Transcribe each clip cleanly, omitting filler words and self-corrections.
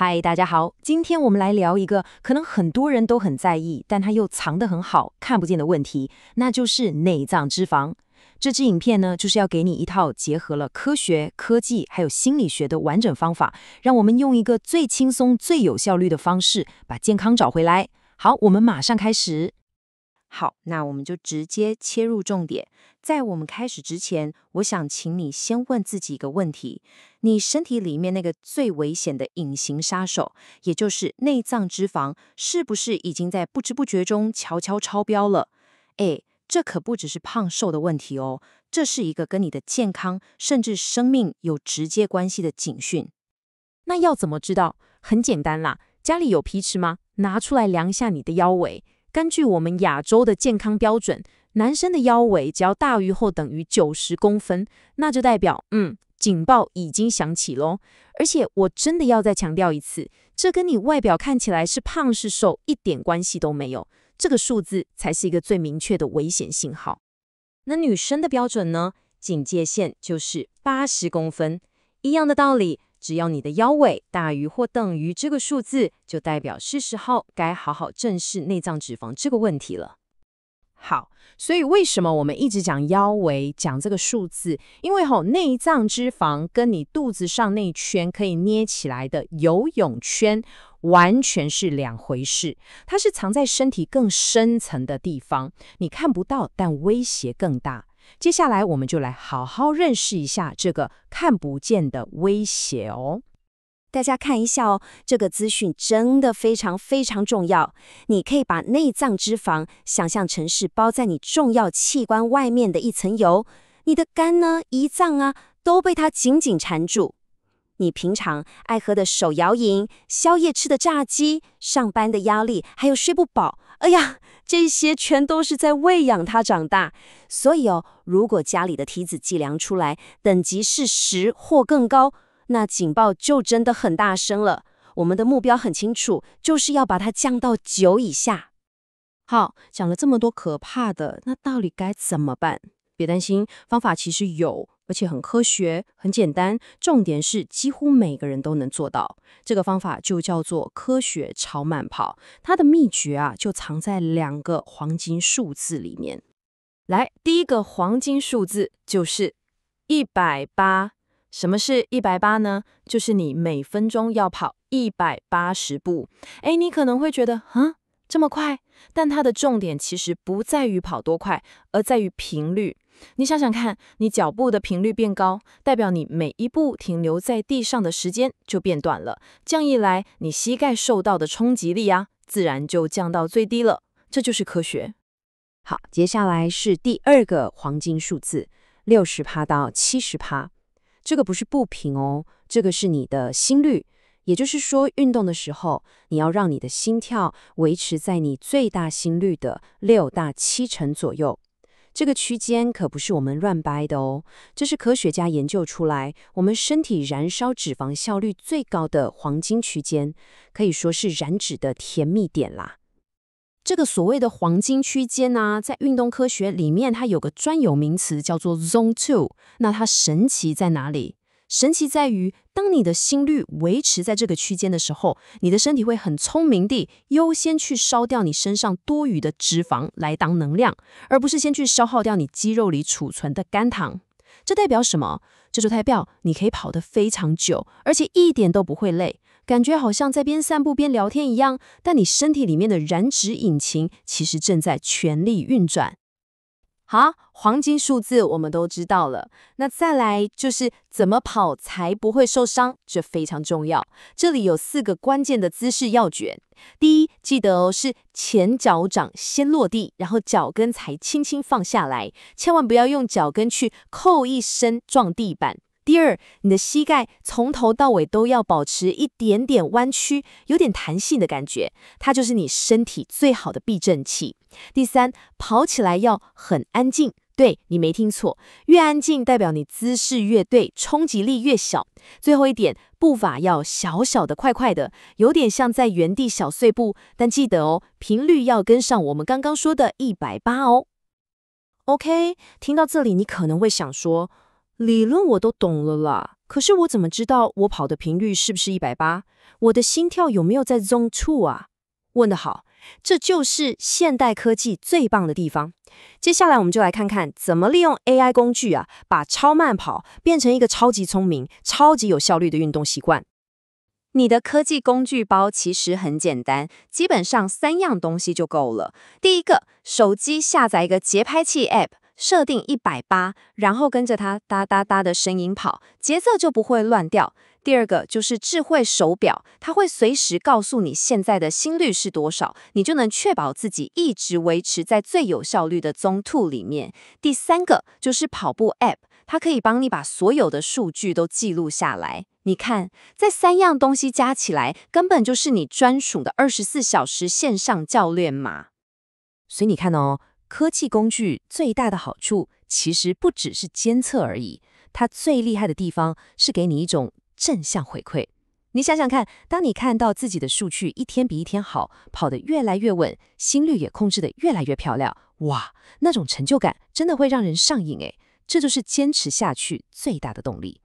嗨，大家好，今天我们来聊一个可能很多人都很在意，但它又藏得很好、看不见的问题，那就是内脏脂肪。这支影片呢，就是要给你一套结合了科学、科技还有心理学的完整方法，让我们用一个最轻松、最有效率的方式把健康找回来。好，我们马上开始。好，那我们就直接切入重点。在我们开始之前，我想请你先问自己一个问题：你身体里面那个最危险的隐形杀手，也就是内脏脂肪，是不是已经在不知不觉中悄悄超标了？诶，这可不只是胖瘦的问题哦，这是一个跟你的健康甚至生命有直接关系的警讯。那要怎么知道？很简单啦，家里有皮尺吗？拿出来量一下你的腰围。根据我们亚洲的健康标准，男生的腰围只要大于或等于90公分，那就代表警报已经响起咯。而且我真的要再强调一次，这跟你外表看起来是胖是瘦一点关系都没有，这个数字才是一个最明确的危险信号。那女生的标准呢？警戒线就是80公分，一样的道理。只要你的腰围大于或等于这个数字，就代表是时候该好好正视内脏脂肪这个问题了。好，所以为什么我们一直讲腰围，讲这个数字？因为内脏脂肪跟你肚子上那圈可以捏起来的游泳圈完全是两回事，它是藏在身体更深层的地方，你看不到，但威胁更大。接下来我们就来好好认识一下这个看不见的威胁哦。大家看一下哦，这个资讯真的非常非常重要。你可以把内脏脂肪想象成是包在你重要器官外面的一层油，你的肝呢、胰脏啊，都被它紧紧缠住。你平常爱喝的手摇饮、宵夜吃的炸鸡、上班的压力，还有睡不饱，哎呀，这些全都是在喂养它长大。所以如果家里的体脂计量出来等级是10或更高，那警报就真的很大声了。我们的目标很清楚，就是要把它降到9以下。好，讲了这么多可怕的，那到底该怎么办？别担心，方法其实有，而且很科学、很简单，重点是几乎每个人都能做到。这个方法就叫做科学超慢跑，它的秘诀就藏在2个黄金数字里面。来，第一个黄金数字就是180。什么是180呢？就是你每分钟要跑180步。你可能会觉得，这么快？但它的重点其实不在于跑多快，而在于频率。你想想看，你脚步的频率变高，代表你每一步停留在地上的时间就变短了。这样一来，你膝盖受到的冲击力自然就降到最低了。这就是科学。好，接下来是第2个黄金数字，60%到70%。这个不是步频哦，这个是你的心率。也就是说，运动的时候，你要让你的心跳维持在你最大心率的6到7成左右。这个区间可不是我们乱掰的哦，这是科学家研究出来，我们身体燃烧脂肪效率最高的黄金区间，可以说是燃脂的甜蜜点啦。这个所谓的黄金区间在运动科学里面，它有个专有名词叫做 Zone 2。那它神奇在哪里？神奇在于，当你的心率维持在这个区间的时候，你的身体会很聪明地优先去烧掉你身上多余的脂肪来当能量，而不是先去消耗掉你肌肉里储存的肝糖。这代表什么？这就代表你可以跑得非常久，而且一点都不会累，感觉好像在边散步边聊天一样，但你身体里面的燃脂引擎其实正在全力运转。好，黄金数字我们都知道了，那再来就是怎么跑才不会受伤，这非常重要。这里有4个关键的姿势要诀。第一，记得是前脚掌先落地，然后脚跟才轻轻放下来，千万不要用脚跟去扣一声撞地板。第二，你的膝盖从头到尾都要保持一点点弯曲，有点弹性的感觉，它就是你身体最好的避震器。第三，跑起来要很安静，对，你没听错，越安静代表你姿势越对，冲击力越小。最后一点，步伐要小小的快快的，有点像在原地小碎步，但记得频率要跟上我们刚刚说的180哦。OK， 听到这里你可能会想说，理论我都懂了啦，可是我怎么知道我跑的频率是不是180？我的心跳有没有在 Zone 2啊？问得好，这就是现代科技最棒的地方。接下来我们就来看看怎么利用 AI 工具啊，把超慢跑变成一个超级聪明、超级有效率的运动习惯。你的科技工具包其实很简单，基本上3样东西就够了。第一个，手机下载一个节拍器 App， 设定180，然后跟着它哒哒哒的声音跑，节奏就不会乱掉。第二个就是智慧手表，它会随时告诉你现在的心率是多少，你就能确保自己一直维持在最有效率的 Zone 2里面。第三个就是跑步 App， 它可以帮你把所有的数据都记录下来。你看，这3样东西加起来，根本就是你专属的24小时线上教练嘛。所以你看哦，科技工具最大的好处，其实不只是监测而已，它最厉害的地方是给你一种正向回馈。你想想看，当你看到自己的数据一天比一天好，跑得越来越稳，心率也控制得越来越漂亮，哇，那种成就感真的会让人上瘾诶，这就是坚持下去最大的动力。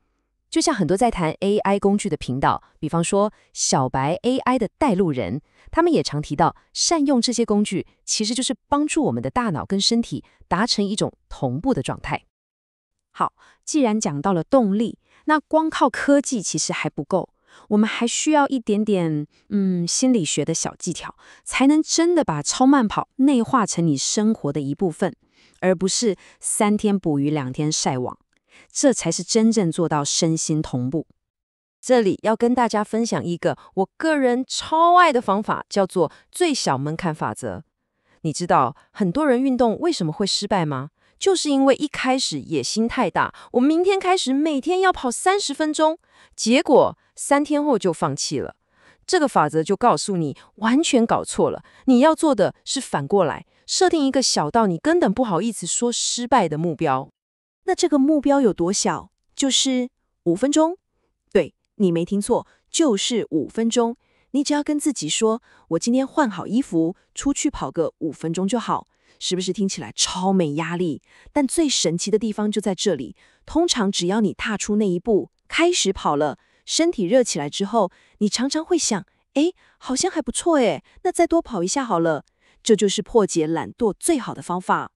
就像很多在谈 AI 工具的频道，比方说小白 AI 的带路人，他们也常提到，善用这些工具，其实就是帮助我们的大脑跟身体达成一种同步的状态。好，既然讲到了动力，那光靠科技其实还不够，我们还需要一点点心理学的小技巧，才能真的把超慢跑内化成你生活的一部分，而不是3天捕鱼2天晒网。这才是真正做到身心同步。这里要跟大家分享一个我个人超爱的方法，叫做最小门槛法则。你知道很多人运动为什么会失败吗？就是因为一开始野心太大，我明天开始每天要跑30分钟，结果3天后就放弃了。这个法则就告诉你，完全搞错了。你要做的是反过来，设定一个小到你根本不好意思说失败的目标。那这个目标有多小？就是5分钟。对，你没听错，就是5分钟。你只要跟自己说，我今天换好衣服，出去跑个5分钟就好。是不是听起来超没压力？但最神奇的地方就在这里，通常只要你踏出那一步，开始跑了，身体热起来之后，你常常会想，好像还不错那再多跑一下好了。这就是破解懒惰最好的方法。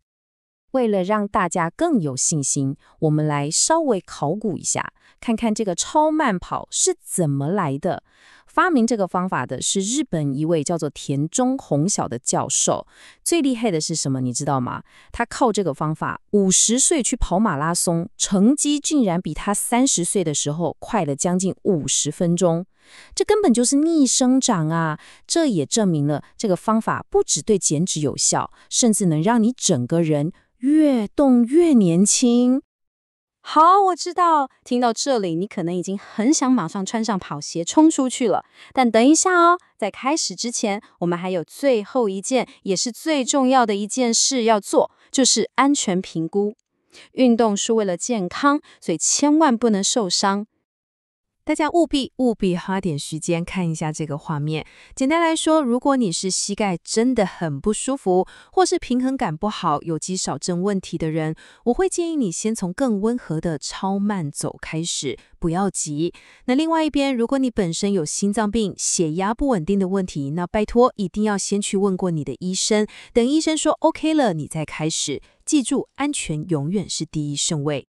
为了让大家更有信心，我们来稍微考古一下，看看这个超慢跑是怎么来的。发明这个方法的是日本一位叫做田中弘晓的教授。最厉害的是什么，你知道吗？他靠这个方法50岁去跑马拉松，成绩竟然比他30岁的时候快了将近50分钟。这根本就是逆生长啊！这也证明了这个方法不只对减脂有效，甚至能让你整个人越动越年轻。好，我知道，听到这里，你可能已经很想马上穿上跑鞋冲出去了。但等一下哦，在开始之前，我们还有最后一件，也是最重要的一件事要做，就是安全评估。运动是为了健康，所以千万不能受伤。大家务必花点时间看一下这个画面。简单来说，如果你是膝盖真的很不舒服，或是平衡感不好、有肌少症问题的人，我会建议你先从更温和的超慢走开始，不要急。那另外一边，如果你本身有心脏病、血压不稳定的问题，那拜托一定要先去问过你的医生，等医生说 OK 了，你再开始。记住，安全永远是第一顺位。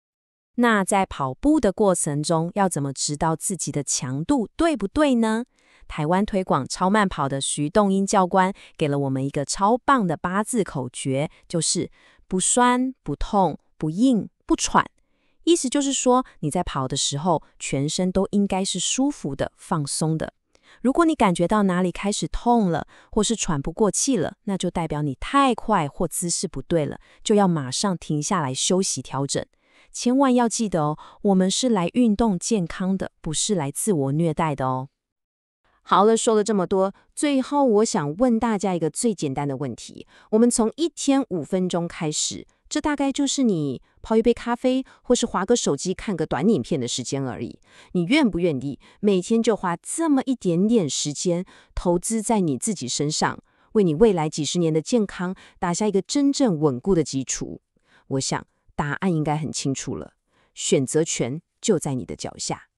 那在跑步的过程中，要怎么知道自己的强度对不对呢？台湾推广超慢跑的徐栋英教官给了我们一个超棒的8字口诀，就是不酸、不痛、不硬、不喘。意思就是说，你在跑的时候，全身都应该是舒服的、放松的。如果你感觉到哪里开始痛了，或是喘不过气了，那就代表你太快或姿势不对了，就要马上停下来休息调整。千万要记得哦，我们是来运动健康的，不是来自我虐待的哦。好了，说了这么多，最后我想问大家一个最简单的问题：我们从1天5分钟开始，这大概就是你泡一杯咖啡，或是滑个手机看个短影片的时间而已。你愿不愿意每天就花这么一点点时间，投资在你自己身上，为你未来几十年的健康打下一个真正稳固的基础？我想答案应该很清楚了，选择权就在你的脚下。